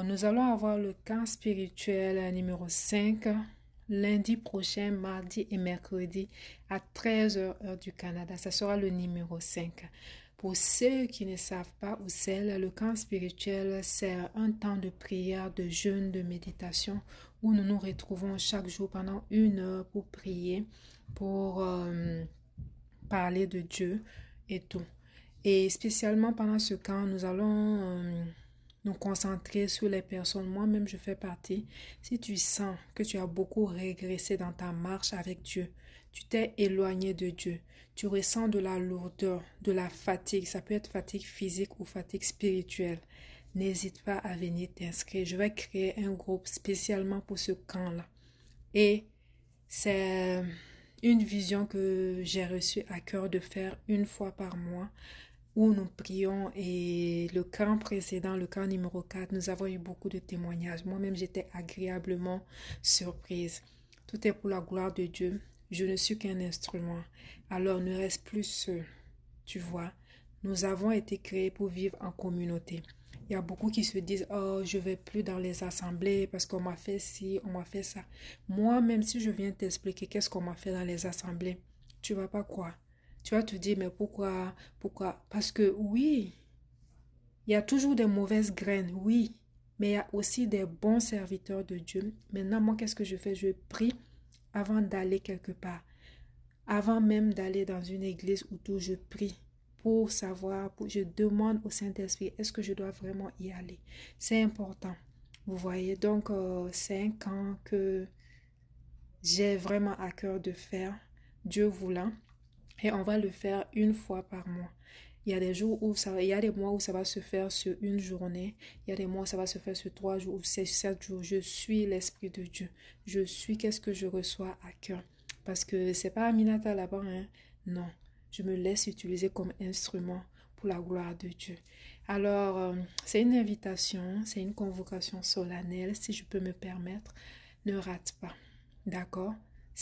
Nous allons avoir le camp spirituel numéro 5 lundi prochain, mardi et mercredi à 13 heures heure du Canada. Ça sera le numéro 5. Pour ceux qui ne savent pas où c'est, le camp spirituel, c'est un temps de prière, de jeûne, de méditation où nous nous retrouvons chaque jour pendant 1 heure pour prier, pour parler de Dieu et tout. Et spécialement pendant ce camp, nous allons nous concentrer sur les personnes. Moi-même, je fais partie. Si tu sens que tu as beaucoup régressé dans ta marche avec Dieu, tu t'es éloigné de Dieu, tu ressens de la lourdeur, de la fatigue, ça peut être fatigue physique ou fatigue spirituelle, n'hésite pas à venir t'inscrire. Je vais créer un groupe spécialement pour ce camp-là. Et c'est une vision que j'ai reçue à cœur de faire 1 fois par mois où nous prions. Et le camp précédent, le camp numéro 4, nous avons eu beaucoup de témoignages. Moi-même, j'étais agréablement surprise. Tout est pour la gloire de Dieu. Je ne suis qu'un instrument. Alors ne reste plus seul. Tu vois, nous avons été créés pour vivre en communauté. Il y a beaucoup qui se disent, oh, je vais plus dans les assemblées parce qu'on m'a fait ci, on m'a fait ça. Moi, même si je viens t'expliquer qu'est-ce qu'on m'a fait dans les assemblées, tu vas pas croire. Tu vas te dire, mais pourquoi? Parce que oui, il y a toujours des mauvaises graines, oui, mais il y a aussi des bons serviteurs de Dieu. Maintenant, moi, qu'est-ce que je fais? Je prie avant d'aller quelque part. Avant même d'aller dans une église ou tout, je prie pour savoir, je demande au Saint-Esprit, est-ce que je dois vraiment y aller? C'est important, vous voyez. Donc, c'est un camp que j'ai vraiment à cœur de faire, Dieu voulant. Et on va le faire 1 fois par mois. Il y a des jours où il y a des mois où ça va se faire sur une journée. Il y a des mois où ça va se faire sur 3 jours ou 7 jours. Je suis l'Esprit de Dieu. Je suis qu'est-ce que je reçois à cœur. Parce que c'est pas Aminata là-bas, hein. Non. Je me laisse utiliser comme instrument pour la gloire de Dieu. Alors, c'est une invitation, c'est une convocation solennelle, si je peux me permettre. Ne rate pas. D'accord?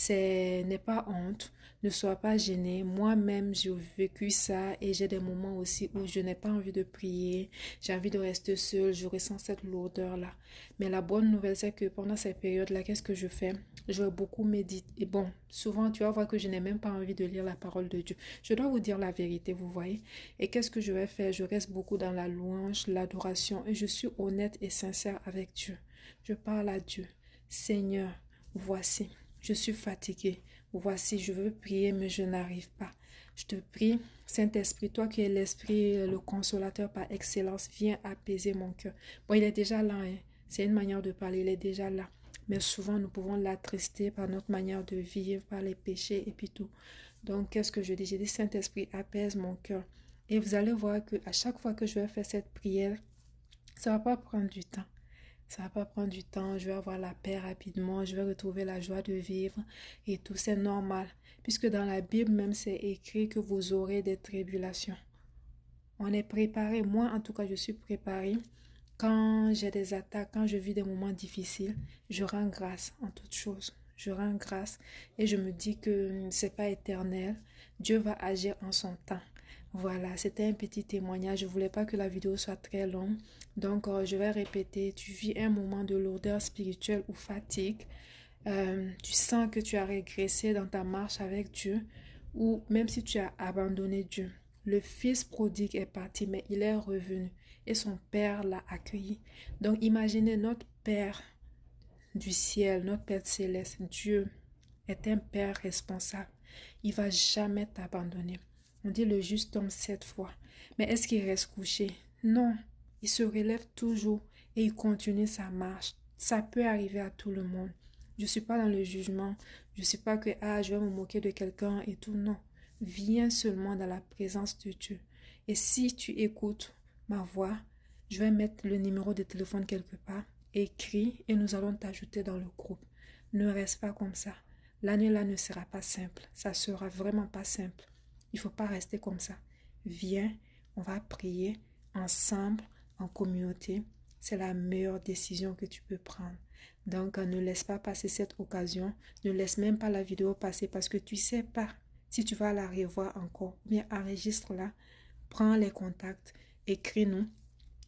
N'est pas honte, ne sois pas gêné. Moi-même, j'ai vécu ça et j'ai des moments aussi où je n'ai pas envie de prier, j'ai envie de rester seule, je ressens cette lourdeur-là. Mais la bonne nouvelle, c'est que pendant ces périodes-là, qu'est-ce que je fais? Je vais beaucoup méditer. Et bon, souvent, tu vas voir que je n'ai même pas envie de lire la parole de Dieu. Je dois vous dire la vérité, vous voyez. Et qu'est-ce que je vais faire? Je reste beaucoup dans la louange, l'adoration et je suis honnête et sincère avec Dieu. Je parle à Dieu. Seigneur, voici. Je suis fatiguée. Voici, je veux prier, mais je n'arrive pas. Je te prie, Saint-Esprit, toi qui es l'Esprit, le consolateur par excellence, viens apaiser mon cœur. Bon, il est déjà là, hein. C'est une manière de parler, il est déjà là. Mais souvent, nous pouvons l'attrister par notre manière de vivre, par les péchés et puis tout. Donc, qu'est-ce que je dis? J'ai dit, Saint-Esprit, apaise mon cœur. Et vous allez voir que à chaque fois que je vais faire cette prière, ça ne va pas prendre du temps. Ça va pas prendre du temps, je vais avoir la paix rapidement, je vais retrouver la joie de vivre et tout, c'est normal. Puisque dans la Bible même, c'est écrit que vous aurez des tribulations. On est préparé, moi en tout cas, je suis préparée. Quand j'ai des attaques, quand je vis des moments difficiles, je rends grâce en toutes choses. Je rends grâce et je me dis que c'est pas éternel. Dieu va agir en son temps. Voilà, c'était un petit témoignage. Je voulais pas que la vidéo soit très longue. Donc, je vais répéter. Tu vis un moment de lourdeur spirituelle ou fatigue. Tu sens que tu as régressé dans ta marche avec Dieu ou même si tu as abandonné Dieu. Le fils prodigue est parti, mais il est revenu et son père l'a accueilli. Donc, imaginez notre Père du ciel, notre Père céleste. Dieu est un Père responsable. Il va jamais t'abandonner. On dit le juste tombe 7 fois. Mais est-ce qu'il reste couché? Non. Il se relève toujours et il continue sa marche. Ça peut arriver à tout le monde. Je ne suis pas dans le jugement. Je ne suis pas que je vais me moquer de quelqu'un et tout. Non. Viens seulement dans la présence de Dieu. Et si tu écoutes ma voix, je vais mettre le numéro de téléphone quelque part. Écris et nous allons t'ajouter dans le groupe. Ne reste pas comme ça. L'année là ne sera pas simple. Ça sera vraiment pas simple. Il ne faut pas rester comme ça. Viens, on va prier ensemble, en communauté. C'est la meilleure décision que tu peux prendre. Donc, ne laisse pas passer cette occasion. Ne laisse même pas la vidéo passer parce que tu ne sais pas si tu vas la revoir encore. Bien, enregistre-la, prends les contacts, écris-nous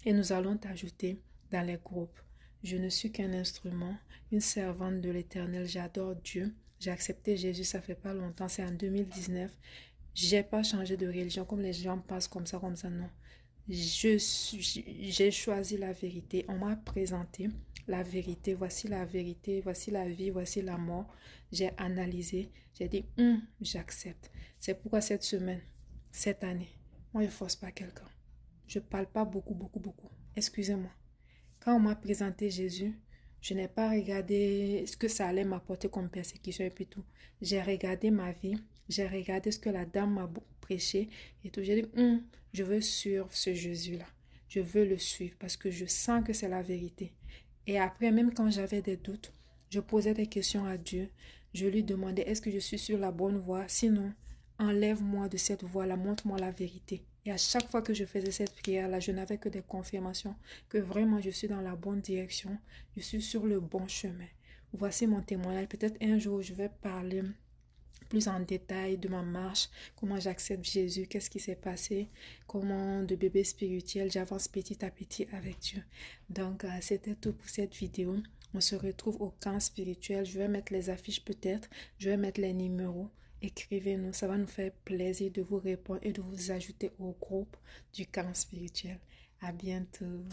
et nous allons t'ajouter dans les groupes. Je ne suis qu'un instrument, une servante de l'Éternel. J'adore Dieu. J'ai accepté Jésus, ça fait pas longtemps, c'est en 2019. J'ai pas changé de religion comme les gens pensent comme ça, non. J'ai choisi la vérité. On m'a présenté la vérité. Voici la vérité, voici la vie, voici la mort. J'ai analysé, j'ai dit, j'accepte. C'est pourquoi cette semaine, cette année, moi je force pas quelqu'un. Je parle pas beaucoup. Excusez-moi. Quand on m'a présenté Jésus, je n'ai pas regardé ce que ça allait m'apporter comme persécution et puis tout. J'ai regardé ma vie, j'ai regardé ce que la dame m'a prêché et tout. J'ai dit, je veux suivre ce Jésus-là. Je veux le suivre parce que je sens que c'est la vérité. Et après, même quand j'avais des doutes, je posais des questions à Dieu. Je lui demandais, est-ce que je suis sur la bonne voie? Sinon, enlève-moi de cette voie-là, montre-moi la vérité. Et à chaque fois que je faisais cette prière-là, je n'avais que des confirmations que vraiment je suis dans la bonne direction, je suis sur le bon chemin. Voici mon témoignage. Peut-être un jour, je vais parler plus en détail de ma marche, comment j'accepte Jésus, qu'est-ce qui s'est passé, comment de bébé spirituel, j'avance petit à petit avec Dieu. Donc, c'était tout pour cette vidéo. On se retrouve au camp spirituel. Je vais mettre les affiches peut-être, je vais mettre les numéros. Écrivez-nous, ça va nous faire plaisir de vous répondre et de vous ajouter au groupe du camp spirituel. À bientôt.